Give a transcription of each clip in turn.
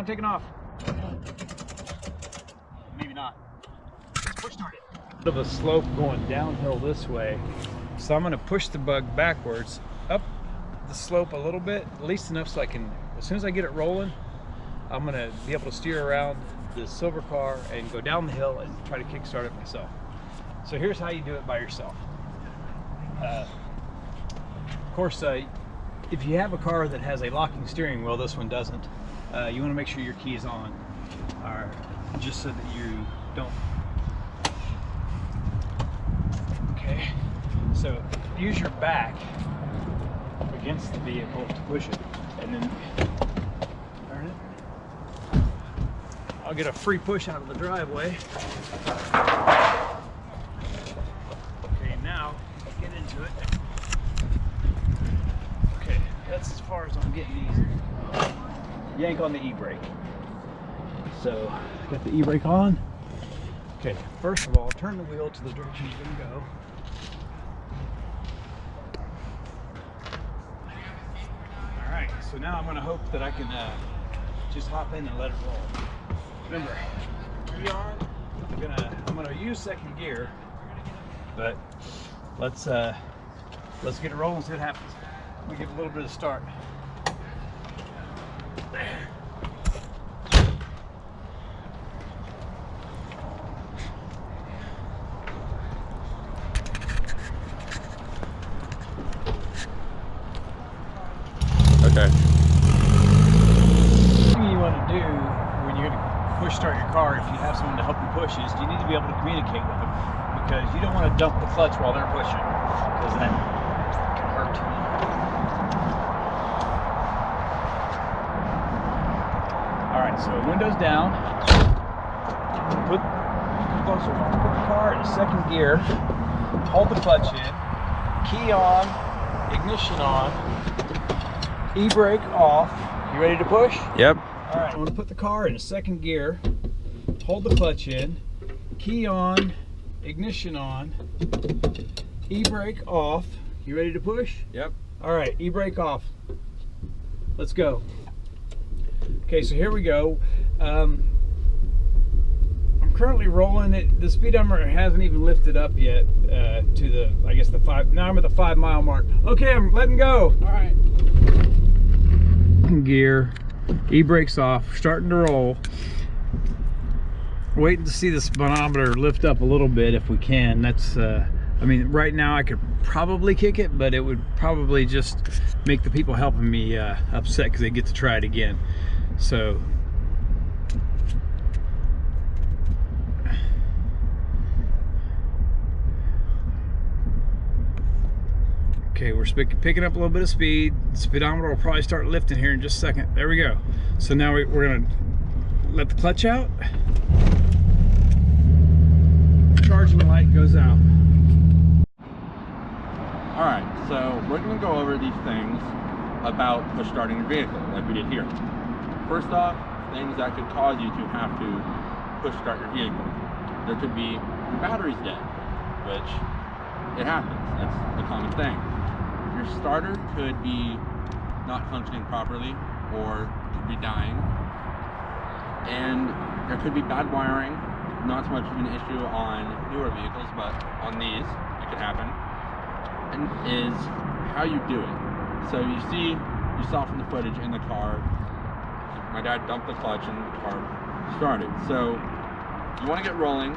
I'm taking off. Maybe not. Push start it. Bit of a slope going downhill this way, so I'm going to push the bug backwards up the slope a little bit, at least enough so I can, as soon as I get it rolling, I'm going to be able to steer around the silver car and go down the hill and try to kickstart it myself. So here's how you do it by yourself. Of course, if you have a car that has a locking steering wheel, this one doesn't, you want to make sure your key is on, or just so that you don't. Okay, so use your back against the vehicle to push it, and then turn it. I'll get a free push out of the driveway. Okay, now get into it. Okay, that's as far as I'm getting these. Yank on the e-brake. So, got the e-brake on. Okay, first of all, turn the wheel to the direction you're going to go. Alright, so now I'm going to hope that I can just hop in and let it roll. Remember, I'm gonna use second gear, but let's get it rolling and see what happens. We give a little bit of start. Okay. What you want to do when you're going to push start your car, if you have someone to help you push, is you need to be able to communicate with them, because you don't want to dump the clutch while they're pushing, because that can hurt. Alright, so windows down. Put the car in second gear. Hold the clutch in. Key on. Ignition on. E-brake off. You ready to push? Yep. Alright, I'm going to put the car in second gear. Hold the clutch in. Key on. Ignition on. E-brake off. You ready to push? Yep. Alright, e-brake off. Let's go. Okay, so here we go. I'm currently rolling it. The speedometer hasn't even lifted up yet to the, I guess the 5. Now I'm at the 5 mile mark. Okay, I'm letting go. Alright. Gear. E-brakes off. Starting to roll. Waiting to see the speedometer lift up a little bit if we can. That's I mean, right now I could probably kick it, but it would probably just make the people helping me upset because they get to try it again. So okay, we're picking up a little bit of speed. The speedometer will probably start lifting here in just a second. There we go. So now we're gonna let the clutch out. Charging light goes out. Alright, so we're going to go over these things about push starting your vehicle, like we did here. First off, things that could cause you to have to push start your vehicle. There could be your battery's dead, which it happens. That's a common thing. Your starter could be not functioning properly or could be dying. And there could be bad wiring. Not so much of an issue on newer vehicles, but on these, it could happen. And is how you do it. So you saw from the footage in the car, my dad dumped the clutch and the car started. So you want to get rolling,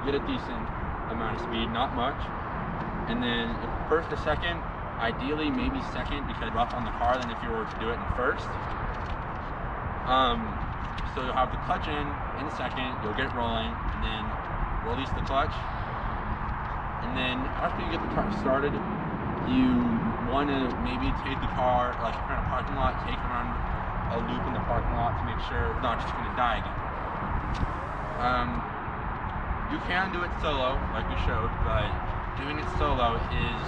get a decent amount of speed, not much. And then first to second, ideally maybe second, because rough on the car than if you were to do it in first. So you'll have the clutch in second, you'll get rolling, and then release the clutch. And then after you get the car started, you want to maybe take the car, like if you're in a parking lot, take it around a loop in the parking lot to make sure it's not just going to die again. You can do it solo, like we showed, but doing it solo is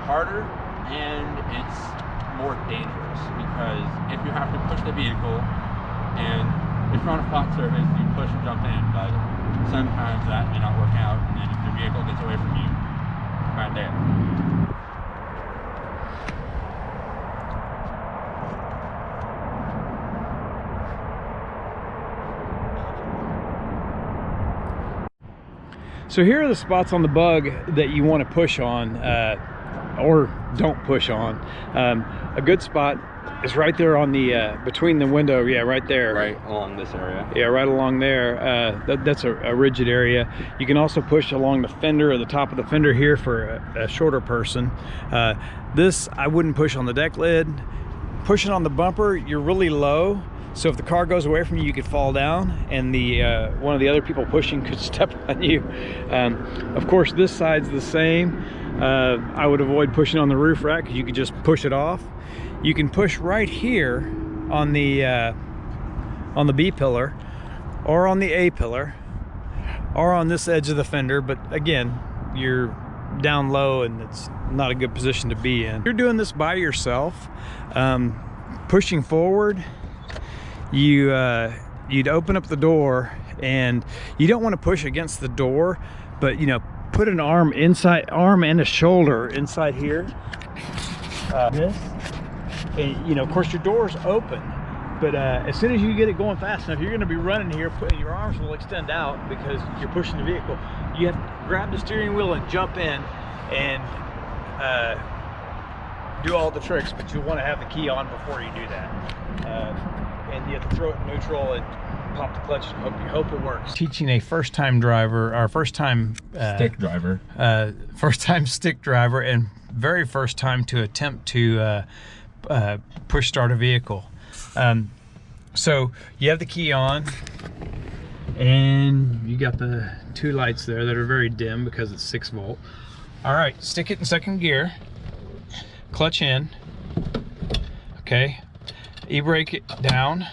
harder and it's more dangerous, because if you have to push the vehicle, and if you're on a flat surface, you push and jump in, but sometimes that may not work out, and then if the vehicle gets away from you, right there. So here are the spots on the Bug that you want to push on, or don't push on. A good spot is right there on the between the window, yeah, right there, Right along this area. yeah, right along there. That's a rigid area. You can also push along the fender, or the top of the fender here, for a shorter person. This I wouldn't push on the deck lid. Pushing on the bumper, you're really low, so if the car goes away from you, you could fall down, and the one of the other people pushing could step on you. Of course, this side's the same. I would avoid pushing on the roof rack because you could just push it off. You can push right here on the B pillar, or on the A pillar, or on this edge of the fender, but again, you're down low and it's not a good position to be in. If you're doing this by yourself, pushing forward, you'd open up the door, and you don't want to push against the door, but you know, put an arm inside, arm and a shoulder inside here, this, and you know, of course your door's open, but as soon as you get it going fast enough, you're going to be running here, your arms will extend out because you're pushing the vehicle. You have to grab the steering wheel and jump in and do all the tricks, but you want to have the key on before you do that. And you have to throw it in neutral and pop the clutch and hope it works. Teaching a first-time driver, or first-time Stick driver. First-time stick driver, and very first time to attempt to push start a vehicle. So you have the key on, and you got the two lights there that are very dim because it's 6 volt. All right, stick it in second gear, clutch in, okay, e-brake it down.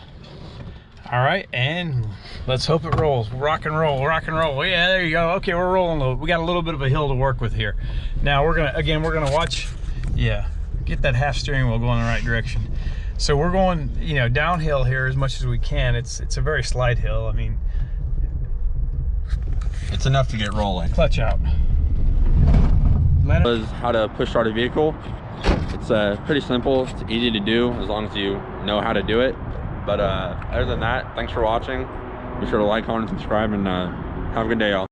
All right, and let's hope it rolls. Rock and roll, rock and roll. Yeah, there you go. Okay, we're rolling. We got a little bit of a hill to work with here. Now we're gonna watch, yeah, get that half steering wheel going in the right direction. So we're going, you know, downhill here as much as we can. It's a very slight hill. I mean, It's enough to get rolling. clutch out. That is how to push start a vehicle. It's pretty simple. It's easy to do as long as you know how to do it. But other than that, thanks for watching. Be sure to like, comment, and subscribe, and have a good day, y'all.